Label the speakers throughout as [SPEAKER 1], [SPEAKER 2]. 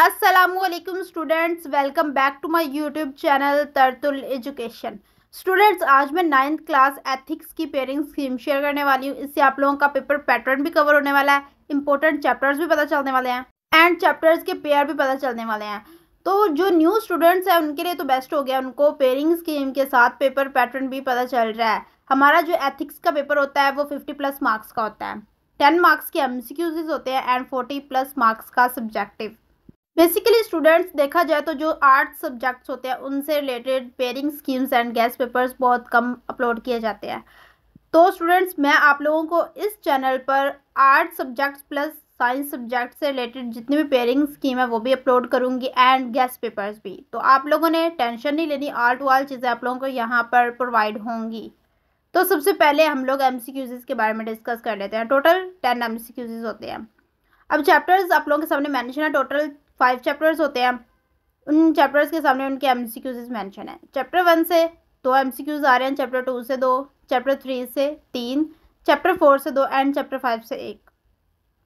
[SPEAKER 1] अस्सलामुअलैकुम students, welcome back to my YouTube channel तरतुल education. Students, आज मैं 9th क्लास एथिक्स की पेयरिंग स्कीम शेयर करने वाली हूँ। इससे आप लोगों का पेपर पैटर्न भी कवर होने वाला है, इंपॉर्टेंट चैप्टर्स भी पता चलने वाले हैं एंड चैप्टर्स के पेयर भी पता चलने वाले हैं। तो जो न्यू स्टूडेंट्स हैं उनके लिए तो बेस्ट हो गया, उनको पेयरिंग स्कीम के साथ पेपर पैटर्न भी पता चल रहा है। हमारा जो एथिक्स का पेपर होता है वो 50+ मार्क्स का होता है। 10 मार्क्स के MCQs होते हैं एंड 40+ मार्क्स का सब्जेक्टिव। बेसिकली स्टूडेंट्स, देखा जाए तो जो आर्ट्स सब्जेक्ट्स होते हैं उनसे related pairing schemes and guest papers बहुत कम अपलोड किए जाते हैं। तो स्टूडेंट्स, मैं आप लोगों को इस चैनल पर arts subjects plus science subject से रिलेटेड जितनी भी पेयरिंग स्कीम है वो भी अपलोड करूंगी एंड गेस्ट पेपर्स भी। तो आप लोगों ने टेंशन नहीं लेनी, आल टू आल चीज़ें आप लोगों को यहाँ पर प्रोवाइड होंगी। तो सबसे पहले हम लोग MCQs के बारे में डिस्कस कर लेते हैं। टोटल 10 MCQs होते हैं। अब चैप्टर्स आप लोगों के सामने मेंशन है, टोटल 5 चैप्टर्स होते हैं। उन चैप्टर्स के सामने उनके MCQs मेंशन है। चैप्टर 1 से 2 MCQs आ रहे हैं, चैप्टर 2 से 2, चैप्टर 3 से 3, चैप्टर 4 से 2 एंड चैप्टर 5 से 1।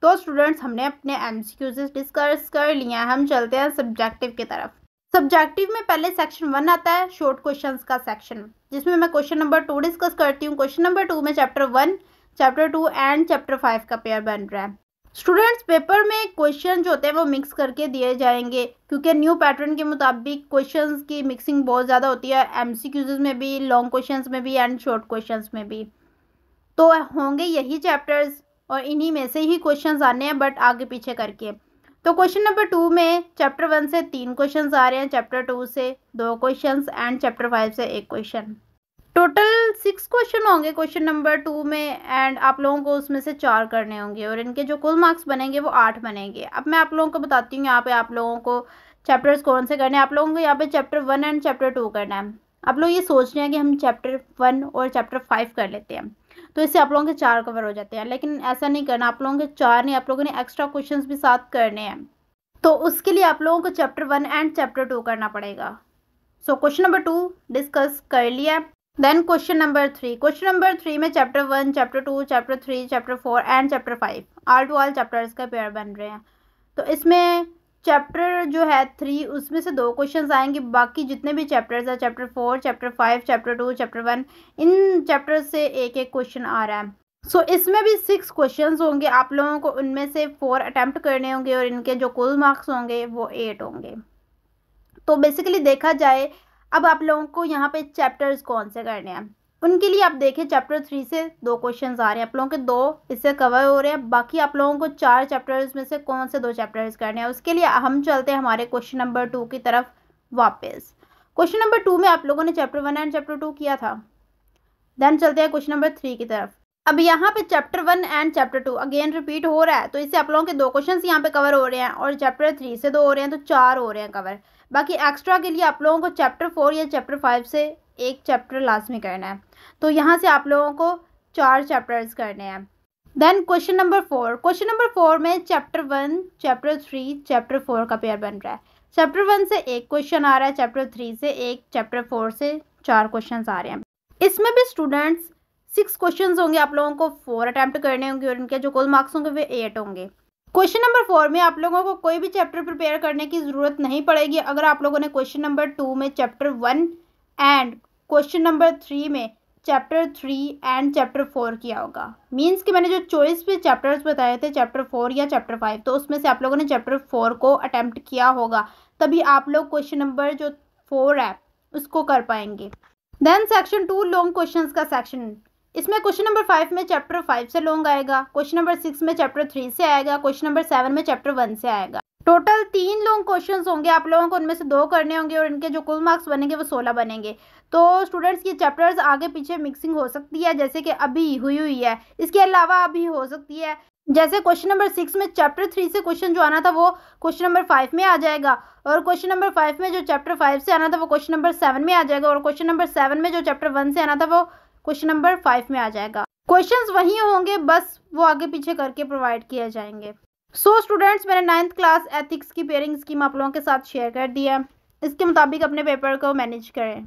[SPEAKER 1] तो स्टूडेंट्स, हमने अपने MCQs डिस्कस कर लिए हैं। हम चलते हैं सब्जेक्टिव की तरफ। सब्जेक्टिव में पहले सेक्शन 1 आता है, शॉर्ट क्वेश्चंस का सेक्शन, जिसमें मैं क्वेश्चन नंबर 2 डिस्कस करती हूँ। क्वेश्चन नंबर 2 में चैप्टर 1, चैप्टर 2 एंड चैप्टर 5 का पेयर बन रहा है। स्टूडेंट्स, पेपर में क्वेश्चन जो होते हैं वो मिक्स करके दिए जाएंगे, क्योंकि न्यू पैटर्न के मुताबिक क्वेश्चंस की मिक्सिंग बहुत ज़्यादा होती है, MCQs में भी, लॉन्ग क्वेश्चंस में भी एंड शॉर्ट क्वेश्चंस में भी। तो होंगे यही चैप्टर्स और इन्हीं में से ही क्वेश्चंस आने हैं, बट आगे पीछे करके। तो क्वेश्चन नंबर 2 में चैप्टर 1 से 3 क्वेश्चंस आ रहे हैं, चैप्टर 2 से 2 क्वेश्चंस एंड चैप्टर 5 से 1 क्वेश्चन। टोटल 6 क्वेश्चन होंगे क्वेश्चन नंबर 2 में एंड आप लोगों को उसमें से 4 करने होंगे और इनके जो कुल मार्क्स बनेंगे वो 8 बनेंगे। अब मैं आप लोगों को बताती हूँ यहाँ पे आप लोगों को चैप्टर्स कौन से करने हैं। आप लोगों को यहाँ पे चैप्टर 1 एंड चैप्टर 2 करना है। आप लोग ये सोच रहे हैं कि हम चैप्टर 1 और चैप्टर 5 कर लेते हैं, तो इससे आप लोगों के 4 कवर हो जाते हैं, लेकिन ऐसा नहीं करना। आप लोगों के 4 नहीं, आप लोगों ने एक्स्ट्रा क्वेश्चन भी साथ करने हैं, तो उसके लिए आप लोगों को चैप्टर 1 एंड चैप्टर 2 करना पड़ेगा। सो क्वेश्चन नंबर 2 डिस्कस कर लिया। देन क्वेश्चन नंबर 3 में chapter 1, chapter 2, chapter 3, chapter 4 and chapter 5 all to all chapters का पेयर बन रहे हैं। तो इसमें चैप्टर जो है 3 उसमें से 2 क्वेश्चंस आएंगे, बाकी जितने भी चैप्टर्स हैं चैप्टर 4, चैप्टर 5, चैप्टर 2, चैप्टर 1, इन चैप्टर्स से एक एक क्वेश्चन आ रहा है। सो इसमें भी 6 क्वेश्चंस होंगे। आप लोगों को उनमें से 4 अटैम्प्ट करने होंगे और इनके जो कुल मार्क्स होंगे वो 8 होंगे। तो बेसिकली देखा जाए, अब आप लोगों को यहाँ पे चैप्टर्स कौन से करने हैं उनके लिए आप देखें, चैप्टर 3 से 2 क्वेश्चंस आ रहे हैं, आप लोगों के 2 इससे कवर हो रहे हैं। बाकी आप लोगों को 4 चैप्टर्स में से कौन से 2 चैप्टर्स करने हैं, उसके लिए हम चलते हैं हमारे क्वेश्चन नंबर 2 की तरफ वापस। क्वेश्चन नंबर 2 में आप लोगों ने चैप्टर 1 एंड चैप्टर 2 किया था। देन चलते हैं क्वेश्चन नंबर 3 की तरफ। अब यहाँ पे chapter 1 and chapter 2 again repeat हो रहा है, तो इससे आप लोगों के 2 क्वेश्चंस यहाँ पे कवर हो रहे हैं और चैप्टर 3 से 2 हो रहे हैं, तो 4 हो रहे हैं कवर। बाकी एक्स्ट्रा के लिए आप लोगों को चैप्टर 4 या चैप्टर 5 से एक चैप्टर लाजमी करना है, तो यहाँ से आप लोगों को 4 चैप्टर्स करने हैं। देन क्वेश्चन नंबर 4 में चैप्टर 1, चैप्टर 3, चैप्टर 4 का पेयर बन रहा है। चैप्टर 1 से एक क्वेश्चन आ रहा है, चैप्टर 3 से एक, चैप्टर 4 से 4 क्वेश्चन आ रहे हैं। इसमें भी स्टूडेंट्स 6 क्वेश्चंस होंगे, आप लोगों को 4 अटैम्प्ट करने होंगे और इनके जो कुल मार्क्स होंगे वे 8 होंगे। क्वेश्चन नंबर 4 में आप लोगों को कोई भी चैप्टर प्रिपेयर करने की ज़रूरत नहीं पड़ेगी अगर आप लोगों ने क्वेश्चन नंबर 2 में चैप्टर 1 एंड क्वेश्चन नंबर 3 में चैप्टर 3 एंड चैप्टर 4 किया होगा। मीन्स कि मैंने जो चॉइस पे चैप्टर्स बताए थे चैप्टर 4 या चैप्टर 5, तो उसमें से आप लोगों ने चैप्टर 4 को अटैम्प्ट किया होगा, तभी आप लोग क्वेश्चन नंबर जो 4 है उसको कर पाएंगे। देन सेक्शन 2 लॉन्ग क्वेश्चंस का सेक्शन। इसमें क्वेश्चन नंबर 5 में चैप्टर 5 से लॉन्ग आएगा, क्वेश्चन नंबर 6 में चैप्टर 3 से आएगा, क्वेश्चन नंबर 7 में चैप्टर 1 से आएगा। टोटल 3 लॉन्ग क्वेश्चंस होंगे, आप लोगों को उनमें से 2 करने होंगे और इनके जो कुल मार्क्स बनेंगे वो 16 बनेंगे। तो स्टूडेंट्स, ये चैप्टर्स आगे पीछे मिक्सिंग हो सकती है, जैसे कि अभी हुई है। इसके अलावा अभी हो सकती है जैसे क्वेश्चन नंबर 6 में चैप्टर 3 से क्वेश्चन जो आना था वो क्वेश्चन नंबर 5 में आ जाएगा, और क्वेश्चन नंबर 5 में जो चैप्टर 5 से आना था वो क्वेश्चन नंबर 7 में आ जाएगा, और क्वेश्चन नंबर 7 में जो चैप्टर 1 से आना था वो क्वेश्चन नंबर 5 में आ जाएगा। क्वेश्चंस वही होंगे, बस वो आगे पीछे करके प्रोवाइड किए जाएंगे। सो स्टूडेंट्स, मैंने 9th क्लास एथिक्स की पेयरिंग स्कीम आप लोगों के साथ शेयर कर दी है। इसके मुताबिक अपने पेपर को मैनेज करें।